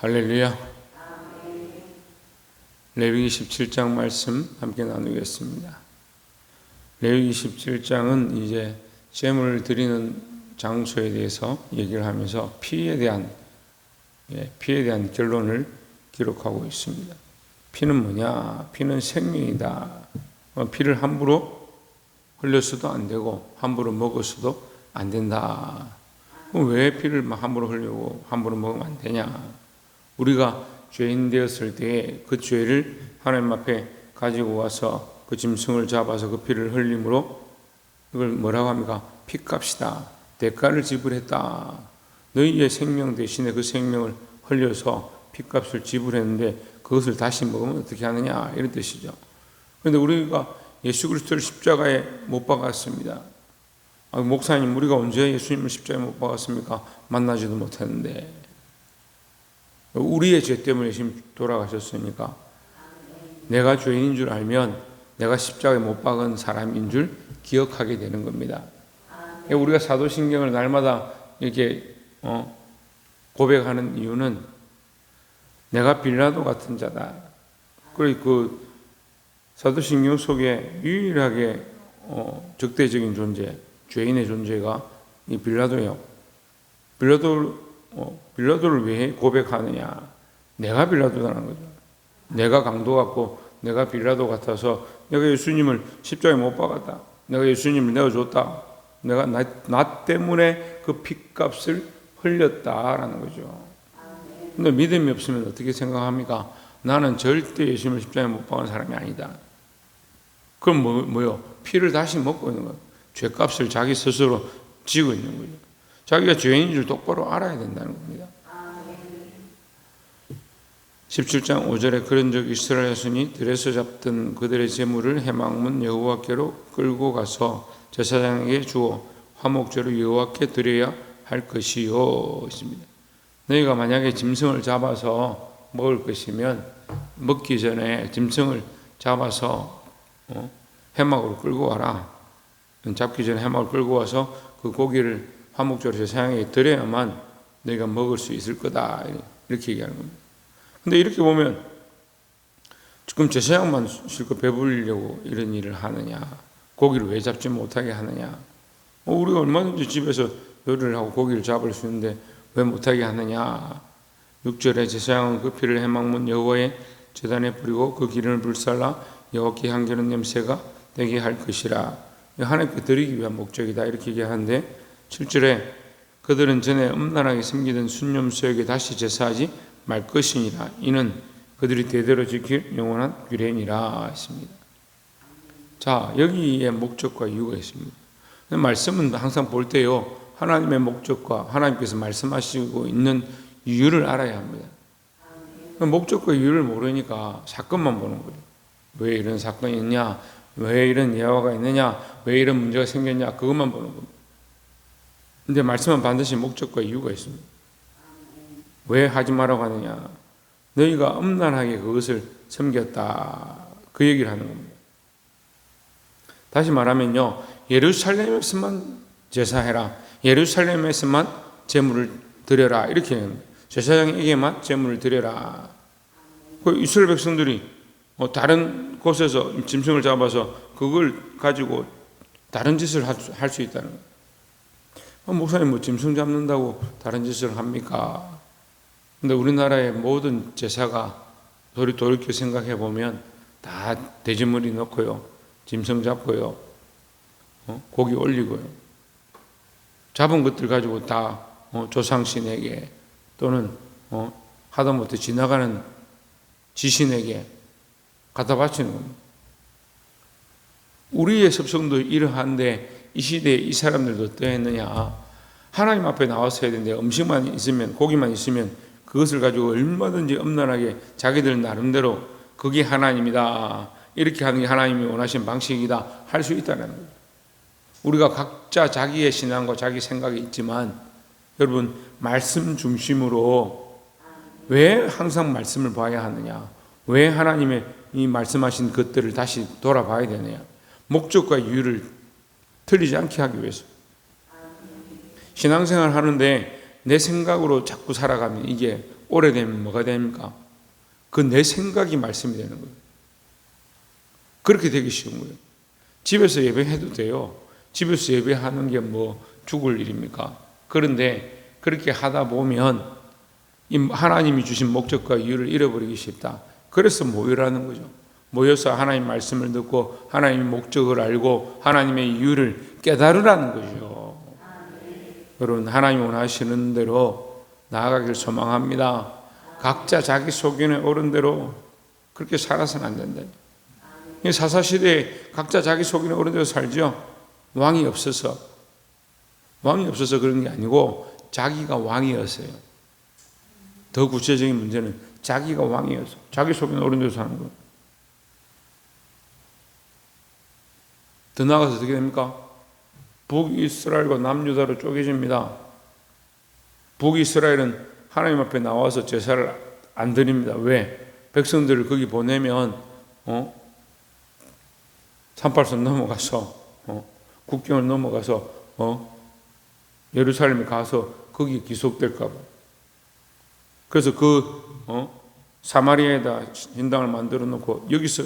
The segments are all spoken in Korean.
할렐루야. 레위기 17장 말씀 함께 나누겠습니다. 레위기 17장은 이제 제물을 드리는 장소에 대해서 얘기를 하면서 피에 대한 결론을 기록하고 있습니다. 피는 뭐냐? 피는 생명이다. 피를 함부로 흘려서도 안 되고 함부로 먹어서도 안 된다. 그럼 왜 피를 함부로 흘리고 함부로 먹으면 안 되냐? 우리가 죄인 되었을 때 그 죄를 하나님 앞에 가지고 와서 그 짐승을 잡아서 그 피를 흘림으로 이걸 뭐라고 합니까? 피값이다. 대가를 지불했다. 너희의 생명 대신에 그 생명을 흘려서 피값을 지불했는데 그것을 다시 먹으면 어떻게 하느냐 이런 뜻이죠. 그런데 우리가 예수 그리스도를 십자가에 못 박았습니다. 목사님, 우리가 언제 예수님을 십자가에 못 박았습니까? 만나지도 못했는데. 우리의 죄 때문에 예수님 돌아가셨으니까 내가 죄인인 줄 알면 내가 십자가에 못 박은 사람인 줄 기억하게 되는 겁니다. 우리가 사도신경을 날마다 이렇게 고백하는 이유는 내가 빌라도 같은 자다. 그리고 그 사도신경 속에 유일하게 적대적인 존재, 죄인의 존재가 이 빌라도예요. 빌라도를 왜 고백하느냐? 내가 빌라도라는 거죠. 내가 강도 같고 내가 빌라도 같아서 내가 예수님을 십자가에 못 박았다. 내가 예수님을 내어줬다. 내가 나 때문에 그 핏값을 흘렸다라는 거죠. 근데 믿음이 없으면 어떻게 생각합니까? 나는 절대 예수님을 십자가에 못 박은 사람이 아니다. 그럼 뭐요? 피를 다시 먹고 있는 거예요. 죄값을 자기 스스로 지고 있는 거죠. 자기가 죄인인 줄 똑바로 알아야 된다는 겁니다. 17장 5절에 그런즉 이스라엘 자손이 들에서 잡던 그들의 재물을 해막문 여호와께로 끌고 가서 제사장에게 주어 화목제로 여호와께 드려야 할 것이요 있습니다. 너희가 만약에 짐승을 잡아서 먹을 것이면 먹기 전에 짐승을 잡아서 해막으로 끌고 와라. 잡기 전에 해막을 끌고 와서 그 고기를 화목제로 제사장에게 드려야만 너희가 먹을 수 있을 거다. 이렇게 얘기하는 겁니다. 근데 이렇게 보면 지금 제사장만 실컷 배부르려고 이런 일을 하느냐? 고기를 왜 잡지 못하게 하느냐? 우리가 얼마든지 집에서 요리를 하고 고기를 잡을 수 있는데 왜 못하게 하느냐? 6절에 제사장은 그 피를 해막문 여호와의 제단에 뿌리고 그 기름을 불살라 여호와께 향기로운 냄새가 되게 할 것이라. 하나님께 드리기 위한 목적이다. 이렇게 얘기하는데 7절에 그들은 전에 음란하게 섬기던 순념수에게 다시 제사하지 말 것이니라. 이는 그들이 대대로 지킬 영원한 규례니라 했습니다. 자, 여기에 목적과 이유가 있습니다. 말씀은 항상 볼 때요, 하나님의 목적과 하나님께서 말씀하시고 있는 이유를 알아야 합니다. 목적과 이유를 모르니까 사건만 보는 거예요. 왜 이런 사건이 있냐? 왜 이런 예화가 있느냐? 왜 이런 문제가 생겼냐? 그것만 보는 겁니다. 근데 말씀은 반드시 목적과 이유가 있습니다. 왜 하지 말라고 하느냐? 너희가 음란하게 그것을 섬겼다. 그 얘기를 하는 겁니다. 다시 말하면요, 예루살렘에서만 제사해라. 예루살렘에서만 제물을 드려라. 이렇게 합니다. 제사장에게만 제물을 드려라. 그 이스라엘 백성들이 다른 곳에서 짐승을 잡아서 그걸 가지고 다른 짓을 할 수 있다는 거예요. 목사님 짐승 잡는다고 다른 짓을 합니까? 근데 우리나라의 모든 제사가 돌이켜 생각해 보면 다 돼지머리 넣고요, 짐승 잡고요, 고기 올리고요, 잡은 것들 가지고 다 조상신에게 또는 하다못해 지나가는 지신에게 갖다 바치는 겁니다. 우리의 습성도 이러한데 이 시대에 이 사람들도 어떠했느냐? 하나님 앞에 나와서 해야 되는데 음식만 있으면, 고기만 있으면 그것을 가지고 얼마든지 음란하게 자기들 나름대로 그게 하나님이다, 이렇게 하는 게 하나님이 원하신 방식이다 할 수 있다는 거예요. 우리가 각자 자기의 신앙과 자기 생각이 있지만 여러분, 말씀 중심으로 왜 항상 말씀을 봐야 하느냐? 왜 하나님의 이 말씀하신 것들을 다시 돌아봐야 되느냐? 목적과 이유를 틀리지 않게 하기 위해서. 신앙생활 하는데 내 생각으로 자꾸 살아가면 이게 오래되면 뭐가 됩니까? 그 내 생각이 말씀이 되는 거예요. 그렇게 되기 쉬운 거예요. 집에서 예배해도 돼요. 집에서 예배하는 게 뭐 죽을 일입니까? 그런데 그렇게 하다 보면 하나님이 주신 목적과 이유를 잃어버리기 쉽다. 그래서 모여라는 거죠. 모여서 하나님 말씀을 듣고 하나님의 목적을 알고 하나님의 이유를 깨달으라는 거죠. 여러분, 하나님 원하시는 대로 나아가길 소망합니다. 각자 자기 소견에 오른 대로 그렇게 살아서는 안 된다. 사사시대에 각자 자기 소견에 오른 대로 살죠. 왕이 없어서 그런 게 아니고 자기가 왕이었어요. 더 구체적인 문제는 자기가 왕이어서 자기 소견에 오른 대로 사는 거예요. 더 나아가서 어떻게 됩니까? 북이스라엘과 남유다로 쪼개집니다. 북이스라엘은 하나님 앞에 나와서 제사를 안 드립니다. 왜? 백성들을 거기 보내면 38선 넘어가서 국경을 넘어가서 예루살렘에 가서 거기 기속될까 봐. 그래서 사마리아에다 신당을 만들어 놓고 여기서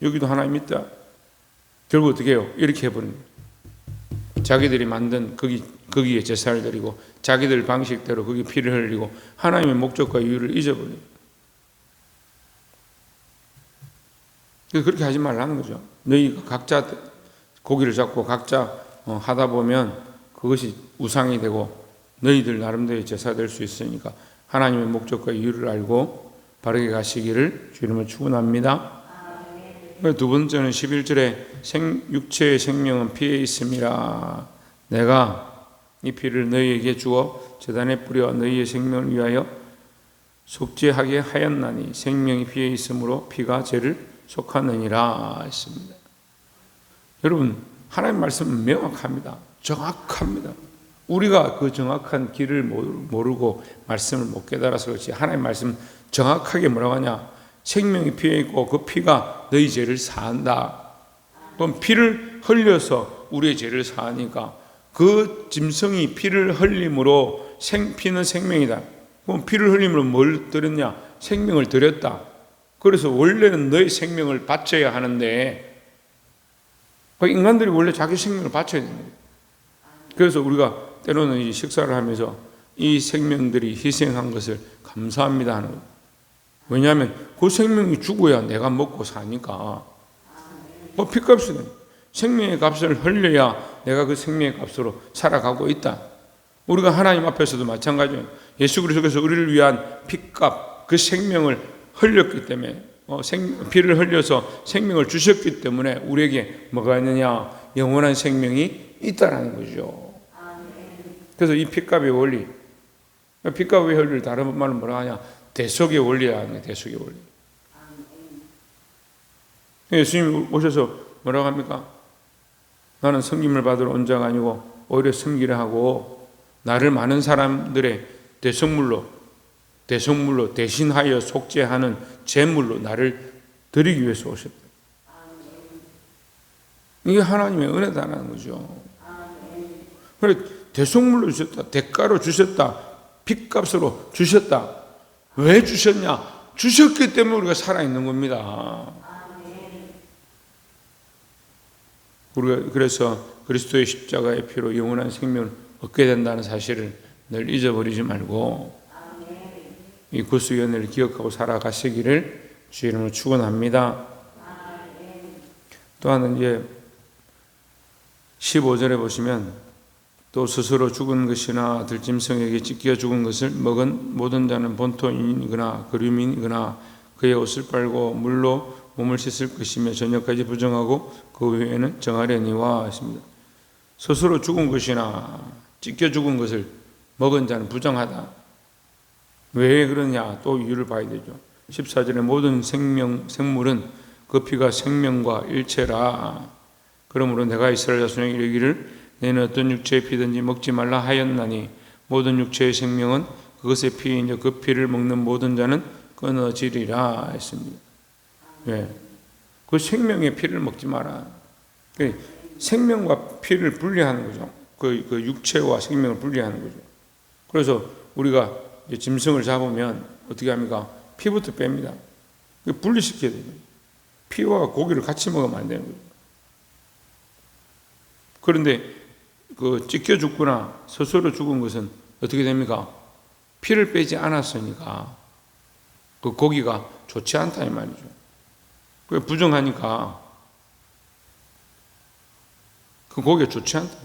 여기도 하나님 있다. 결국 어떻게 해요? 이렇게 해버립니다. 자기들이 만든 거기에 제사를 드리고 자기들 방식대로 거기 피를 흘리고 하나님의 목적과 이유를 잊어버려요. 그래서 그렇게 하지 말라는 거죠. 너희가 각자 고기를 잡고 각자 하다 보면 그것이 우상이 되고 너희들 나름대로 제사 될 수 있으니까 하나님의 목적과 이유를 알고 바르게 가시기를 주님을 축원합니다. 두 번째는 11절에 육체의 생명은 피에 있음이라. 내가 이 피를 너희에게 주어 제단에 뿌려 너희의 생명을 위하여 속죄하게 하였나니 생명이 피에 있으므로 피가 죄를 속하느니라 했습니다. 여러분, 하나님 말씀은 명확합니다. 정확합니다. 우리가 그 정확한 길을 모르고 말씀을 못 깨달아서 그렇지 하나님 말씀 정확하게 뭐라고 하냐? 생명이 피에 있고 그 피가 너희 죄를 사한다. 그럼 피를 흘려서 우리의 죄를 사하니까 그 짐승이 피를 흘림으로 피는 생명이다. 그럼 피를 흘림으로 뭘 드렸냐? 생명을 드렸다. 그래서 원래는 너의 생명을 바쳐야 하는데 인간들이 원래 자기 생명을 바쳐야 되는 거예요. 그래서 우리가 때로는 이 식사를 하면서 이 생명들이 희생한 것을 감사합니다 하는 거예요. 왜냐하면 그 생명이 죽어야 내가 먹고 사니까. 핏값이네. 생명의 값을 흘려야 내가 그 생명의 값으로 살아가고 있다. 우리가 하나님 앞에서도 마찬가지예요. 예수 그리스도께서 우리를 위한 핏값, 그 생명을 흘렸기 때문에 피를 흘려서 생명을 주셨기 때문에 우리에게 뭐가 있느냐? 영원한 생명이 있다라는 거죠. 그래서 이 핏값의 원리, 핏값의 원리를 다른 말은 뭐라 하냐? 대속의 원리라는 거예요. 대속의 원리. 예수님 오셔서 뭐라고 합니까? 나는 섬김을 받으러 온 자가 아니고 오히려 섬기려 하고 나를 많은 사람들의 대속물로 대신하여 속죄하는 제물로 나를 드리기 위해서 오셨다. 이게 하나님의 은혜다라는 거죠. 그래, 대속물로 주셨다. 대가로 주셨다. 핏값으로 주셨다. 왜 주셨냐? 주셨기 때문에 우리가 살아있는 겁니다. 우리가 그래서 그리스도의 십자가의 피로 영원한 생명을 얻게 된다는 사실을 늘 잊어버리지 말고 이 구속의 은혜를 기억하고 살아가시기를 주의 이름으로 축원합니다. 또한 이제 15절에 보시면 또 스스로 죽은 것이나 들짐승에게 찢겨 죽은 것을 먹은 모든 자는 본토인이거나 거류민이거나 그의 옷을 빨고 물로 몸을 씻을 것이며 저녁까지 부정하고 그 후에는 정하려니와 했습니다. 스스로 죽은 것이나 찢겨 죽은 것을 먹은 자는 부정하다. 왜 그러냐? 또 이유를 봐야 되죠. 14절에 모든 생물은 그 피가 생명과 일체라. 그러므로 내가 이스라엘 자손에게 이르기를 너희는 어떤 육체의 피든지 먹지 말라 하였나니 모든 육체의 생명은 그것의 피이니 그 피를 먹는 모든 자는 끊어지리라 했습니다. 왜? 그 생명의 피를 먹지 마라. 생명과 피를 분리하는 거죠. 그 육체와 생명을 분리하는 거죠. 그래서 우리가 이제 짐승을 잡으면 어떻게 합니까? 피부터 뺍니다. 분리시켜야 돼요. 피와 고기를 같이 먹으면 안 되는 거예요. 그런데 그 찢겨 죽거나 스스로 죽은 것은 어떻게 됩니까? 피를 빼지 않았으니까 그 고기가 좋지 않다 이 말이죠. 그게 부정하니까 그 고기가 좋지 않다.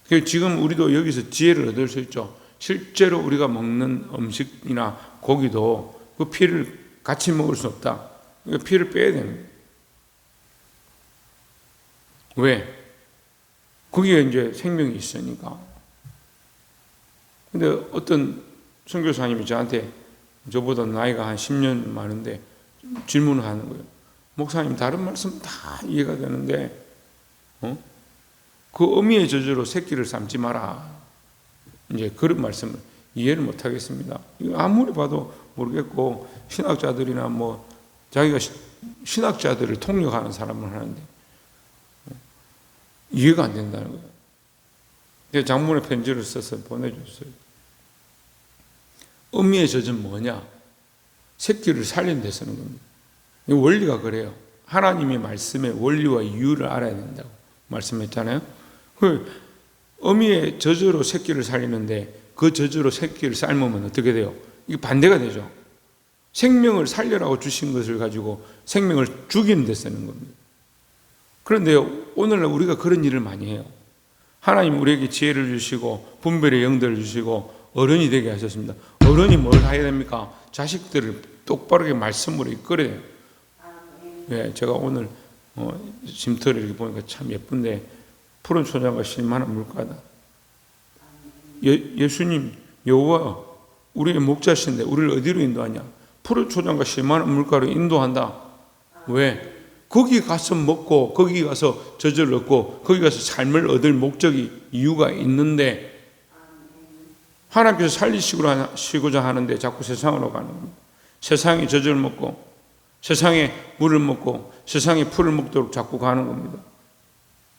그래서 지금 우리도 여기서 지혜를 얻을 수 있죠. 실제로 우리가 먹는 음식이나 고기도 그 피를 같이 먹을 수 없다. 그러니까 피를 빼야 되는 거예요. 왜? 거기에 이제 생명이 있으니까. 근데 어떤 선교사님이 저한테 저보다 나이가 한 10년 많은데 질문을 하는 거예요. 목사님, 다른 말씀 다 이해가 되는데, 그 어미의 저주로 새끼를 삶지 마라. 이제 그런 말씀을 이해를 못 하겠습니다. 아무리 봐도 모르겠고, 신학자들이나 뭐, 자기가 신학자들을 통역하는 사람을 하는데, 이해가 안 된다는 거예요. 그래서 장문의 편지를 써서 보내줬어요. 어미의 젖은 뭐냐? 새끼를 살린 데 쓰는 겁니다. 이 원리가 그래요. 하나님의 말씀의 원리와 이유를 알아야 된다고 말씀했잖아요. 그 어미의 젖으로 새끼를 살리는데 그 젖으로 새끼를 삶으면 어떻게 돼요? 이게 반대가 되죠. 생명을 살려라고 주신 것을 가지고 생명을 죽이는 데 쓰는 겁니다. 그런데 오늘날 우리가 그런 일을 많이 해요. 하나님 우리에게 지혜를 주시고 분별의 영들을 주시고 어른이 되게 하셨습니다. 어른이 뭘 해야 됩니까? 자식들을 똑바르게 말씀으로 이끌어야 돼요. 예, 제가 오늘 쉼터를 이렇게 보니까 참 예쁜데 푸른 초장과 실만한 물가다. 예수님 여호와 우리의 목자신데 우리를 어디로 인도하냐? 푸른 초장과 실만한 물가로 인도한다. 왜? 거기 가서 먹고 거기 가서 젖을 얻고 거기 가서 삶을 얻을 목적이 이유가 있는데 하나님께서 살리시고자 하는데 자꾸 세상으로 가는 겁니다. 세상의 젖을 먹고 세상의 물을 먹고 세상의 풀을 먹도록 자꾸 가는 겁니다.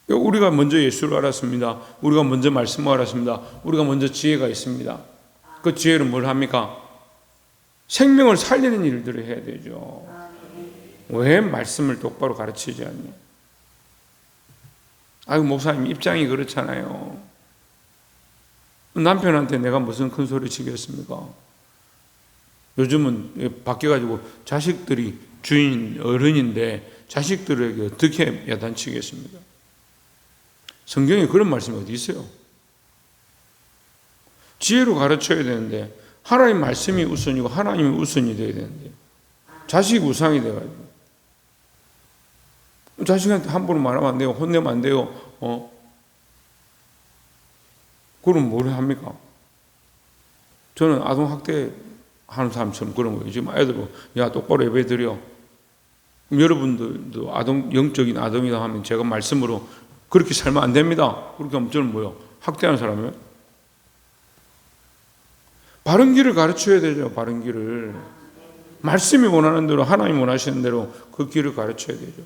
우리가 먼저 예수를 알았습니다. 우리가 먼저 말씀을 알았습니다. 우리가 먼저 지혜가 있습니다. 그 지혜는 뭘 합니까? 생명을 살리는 일들을 해야 되죠. 왜 말씀을 똑바로 가르치지 않냐? 아이고 목사님 입장이 그렇잖아요. 남편한테 내가 무슨 큰 소리 치겠습니까? 요즘은 바뀌어가지고 자식들이 주인 어른인데 자식들에게 어떻게 야단치겠습니까? 성경에 그런 말씀이 어디 있어요? 지혜로 가르쳐야 되는데 하나님 말씀이 우선이고 하나님이 우선이 돼야 되는데 자식이 우상이 돼가지고 자식한테 함부로 말하면 안 돼요. 혼내면 안 돼요. 그럼 뭘 합니까? 저는 아동학대 하는 사람처럼 그런 거예요. 지금 애들 야 똑바로 예배 드려. 여러분들도 영적인 아동이다 하면 제가 말씀으로 그렇게 살면 안 됩니다. 그렇게 하면 저는 뭐요? 학대하는 사람이에요? 바른 길을 가르쳐야 되죠. 바른 길을. 말씀이 원하는 대로 하나님 원하시는 대로 그 길을 가르쳐야 되죠.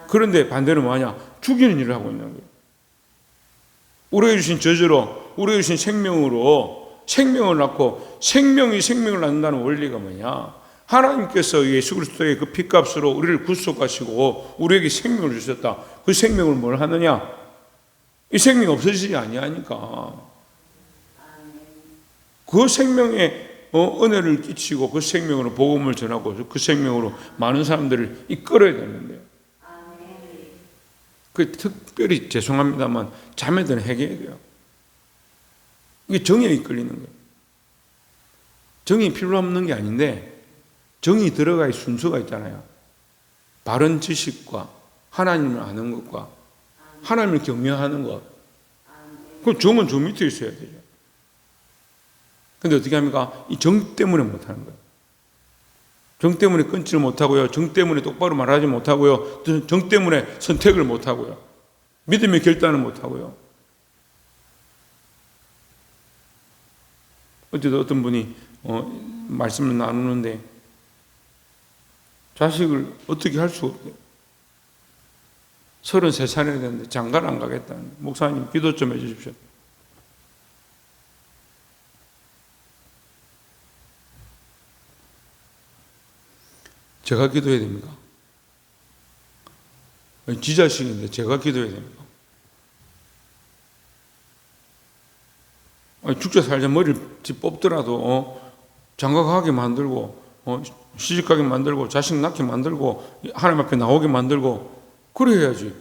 그런데 반대로 뭐하냐? 죽이는 일을 하고 있는 거예요. 우리에게 주신 저주로 우리에게 주신 생명으로 생명을 낳고 생명이 생명을 낳는다는 원리가 뭐냐? 하나님께서 예수 그리스도의 그 피값으로 우리를 구속하시고 우리에게 생명을 주셨다. 그 생명을 뭘 하느냐? 이 생명이 없어지지 아니하니까 그 생명에 은혜를 끼치고 그 생명으로 복음을 전하고 그 생명으로 많은 사람들을 이끌어야 되는데 그 특별히 죄송합니다만 자매들은 해결해야 돼요. 이게 정의에 이끌리는 거예요. 정의 필요 없는 게 아닌데 정의 들어갈 순서가 있잖아요. 바른 지식과 하나님을 아는 것과 하나님을 경외하는 것. 그 정은 저 밑에 있어야 되죠. 근데 어떻게 합니까? 이 정 때문에 못하는 거예요. 정 때문에 끊지를 못하고요. 정 때문에 똑바로 말하지 못하고요. 정 때문에 선택을 못하고요. 믿음의 결단을 못하고요. 어제도 어떤 분이 말씀을 나누는데 자식을 어떻게 할 수가 없대요. 33살이 됐는데 장가를 안 가겠다는 목사님 기도 좀 해주십시오. 제가 기도해야 됩니까? 지 자식인데 제가 기도해야 됩니까? 죽자 살자 머리를 뽑더라도 장가가게 만들고 시집가게 만들고 자식 낳게 만들고 하나님 앞에 나오게 만들고 그래야지.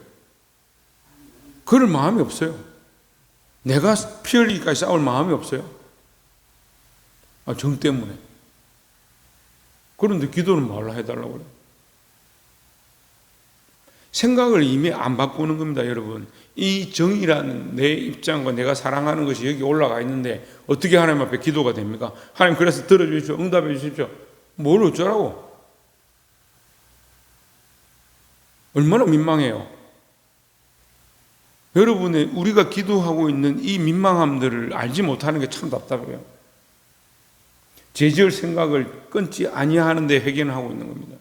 그럴 마음이 없어요. 내가 피 흘리기까지 싸울 마음이 없어요. 정 때문에. 그런데 기도는 말라 해달라고 그래요. 생각을 이미 안 바꾸는 겁니다, 여러분. 이 정이라는 내 입장과 내가 사랑하는 것이 여기 올라가 있는데 어떻게 하나님 앞에 기도가 됩니까? 하나님 그래서 들어주십시오. 응답해 주십시오. 뭘 어쩌라고? 얼마나 민망해요. 여러분의 우리가 기도하고 있는 이 민망함들을 알지 못하는 게 참 답답해요. 죄지을 생각을 끊지 아니하는데 회개는 하고 있는 겁니다.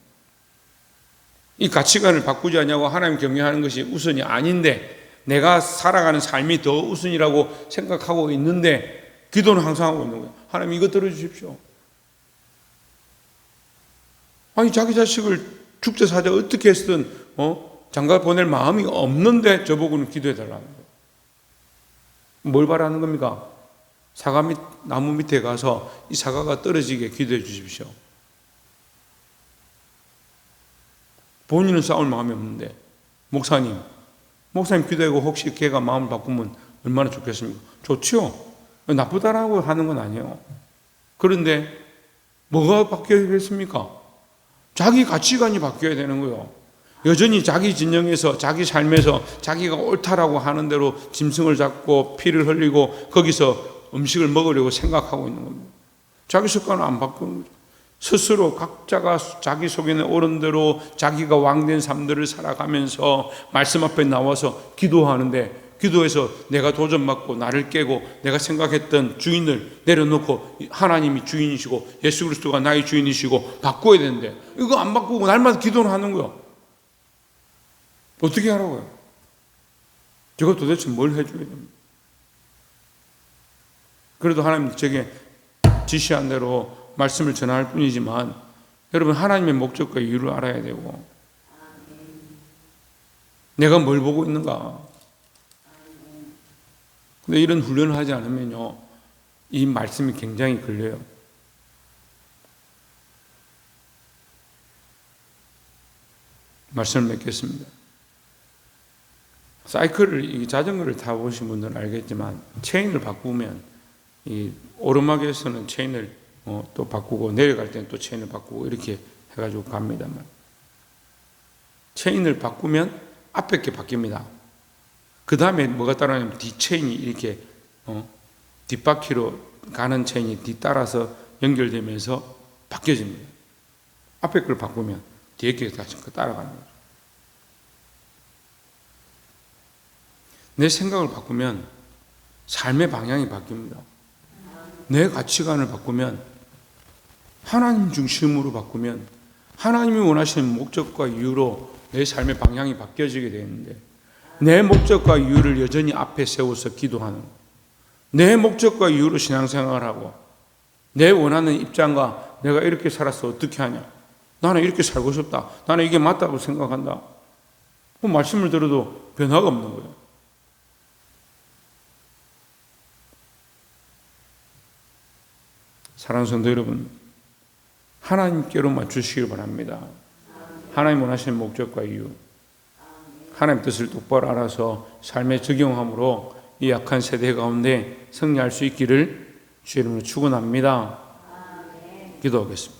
이 가치관을 바꾸지 않냐고 하나님 경외하는 것이 우선이 아닌데 내가 살아가는 삶이 더 우선이라고 생각하고 있는데 기도는 항상 하고 있는 거예요. 하나님 이거 들어주십시오. 아니 자기 자식을 죽자 사자 어떻게 했든 장가 보낼 마음이 없는데 저보고는 기도해 달라는 거예요. 뭘 바라는 겁니까? 사과 나무 밑에 가서 이 사과가 떨어지게 기도해 주십시오. 본인은 싸울 마음이 없는데 목사님 기도하고 혹시 걔가 마음을 바꾸면 얼마나 좋겠습니까? 좋지요. 나쁘다라고 하는 건 아니에요. 그런데 뭐가 바뀌어야겠습니까? 자기 가치관이 바뀌어야 되는 거예요. 여전히 자기 진영에서 자기 삶에서 자기가 옳다라고 하는 대로 짐승을 잡고 피를 흘리고 거기서 음식을 먹으려고 생각하고 있는 겁니다. 자기 습관을 안 바꾸는 거죠. 스스로 각자가 자기 속에는 옳은 대로 자기가 왕된 삶들을 살아가면서 말씀 앞에 나와서 기도하는데 기도해서 내가 도전받고 나를 깨고 내가 생각했던 주인을 내려놓고 하나님이 주인이시고 예수 그리스도가 나의 주인이시고 바꿔야 되는데 이거 안 바꾸고 날마다 기도를 하는 거예요. 어떻게 하라고요? 제가 도대체 뭘 해줘야 됩니까? 그래도 하나님 제게 지시한 대로 말씀을 전할 뿐이지만 여러분 하나님의 목적과 이유를 알아야 되고 내가 뭘 보고 있는가. 근데 이런 훈련을 하지 않으면요 이 말씀이 굉장히 걸려요. 말씀을 맺겠습니다. 사이클을 자전거를 타보신 분들은 알겠지만 체인을 바꾸면 이 오르막에서는 체인을 또 바꾸고 내려갈 때는 또 체인을 바꾸고 이렇게 해가지고 갑니다만 체인을 바꾸면 앞에 게 바뀝니다. 그 다음에 뭐가 따라하냐면 뒷체인이 이렇게 뒷바퀴로 가는 체인이 뒤따라서 연결되면서 바뀌어집니다. 앞에 걸 바꾸면 뒤에 게 다시 따라가는 거죠. 내 생각을 바꾸면 삶의 방향이 바뀝니다. 내 가치관을 바꾸면 하나님 중심으로 바꾸면 하나님이 원하시는 목적과 이유로 내 삶의 방향이 바뀌어지게 되는데 내 목적과 이유를 여전히 앞에 세워서 기도하는 내 목적과 이유로 신앙생활하고 내 원하는 입장과 내가 이렇게 살아서 어떻게 하냐 나는 이렇게 살고 싶다 나는 이게 맞다고 생각한다 그 말씀을 들어도 변화가 없는 거예요. 사랑하는 성도 여러분 하나님께로 맞추시길 바랍니다. 하나님 원하시는 목적과 이유 하나님 뜻을 똑바로 알아서 삶에 적용함으로 이 약한 세대 가운데 승리할 수 있기를 주의 이름으로 축원합니다. 기도하겠습니다.